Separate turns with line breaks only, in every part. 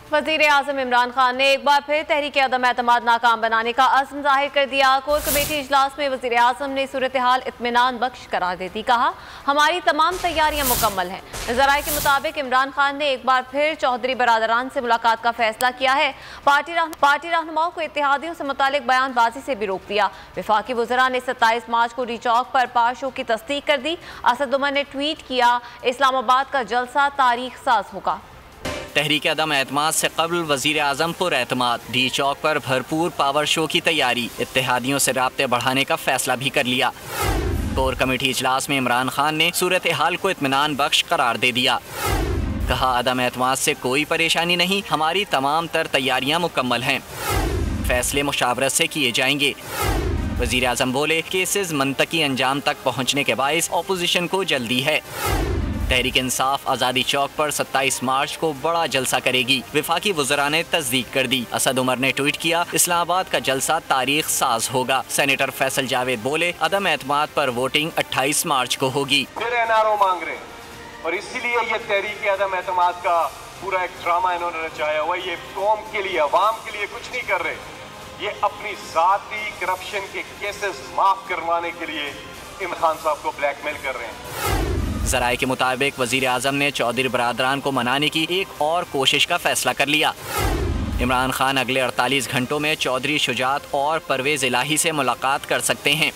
वज़ीर-ए-आज़म इमरान खान ने एक बार फिर तहरीक अदम एतमाद नाकाम बनाने का अज़्म जाहिर कर दिया। कोर कमेटी इजलास में वज़ीर-ए-आज़म ने सूरत हाल इत्मीनान बख्श करार देती। कहा, हमारी तमाम तैयारियां मुकम्मल हैं। ज़राए के मुताबिक इमरान खान ने एक बार फिर चौधरी बरादरान से मुलाकात का फैसला किया है। पार्टी रहनुमाओं को इत्तेहादियों से मुतालिक बयानबाजी से भी रोक दिया। वफाकी वज़रा ने 27 मार्च को डी चौक पर पार शो की तस्दीक कर दी। असद उमर ने ट्वीट किया, इस्लामाबाद का जलसा तारीख साज होगा।
तहरीक अदम एतमाद से कबल वज़ीर आज़म पुर एतमाद, डी चौक पर भरपूर पावर शो की तैयारी, इत्तेहादियों से राब्ते बढ़ाने का फैसला भी कर लिया। कोर कमेटी इजलास में इमरान खान ने सूरत हाल को इत्मीनान बख्श करार दे दिया। कहा, अदम एतमाद से कोई परेशानी नहीं, हमारी तमाम तर तैयारियां मुकम्मल हैं, फैसले मुशावरत से किए जाएंगे। वज़ीर आज़म बोले, केसेस मंतकी अंजाम तक पहुँचने के बाइस अपोजिशन को जल्दी है। तहरीक इंसाफ आज़ादी चौक पर 27 मार्च को बड़ा जलसा करेगी। वफाकी वज़रा ने तस्दीक कर दी। असद उमर ने ट्वीट किया, इस्लामाबाद का जलसा तारीख साज होगा। सेनेटर फैसल जावेद बोले, अदम एतमाद पर वोटिंग 28 मार्च को होगी।
फिर एनआरओ मांग रहे हैं और इसीलिए ये तहरीक अदम एतमाद का पूरा एक ड्रामा इन्होंने रचाया हुआ। ये कौम के लिए, अवाम के लिए कुछ नहीं कर रहे, ये अपनी जाती करप्शन के केसेस माफ करवाने के लिए इमरान खान साहब को ब्लैकमेल कर रहे हैं।
ज़राए के मुताबिक वज़ीर आज़म ने चौधरी बरादरान को मनाने की एक और कोशिश का फैसला कर लिया। इमरान खान अगले 48 घंटों में चौधरी शुजात और परवेज़ इलाही से मुलाकात कर सकते हैं।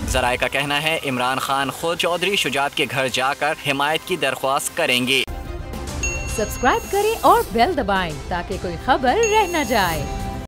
ज़राए का कहना है, इमरान खान खुद चौधरी शुजात के घर जाकर हिमायत की दरख्वास्त करेंगे।
सब्सक्राइब करें और बेल दबाएं ताकि कोई खबर रह न जाए।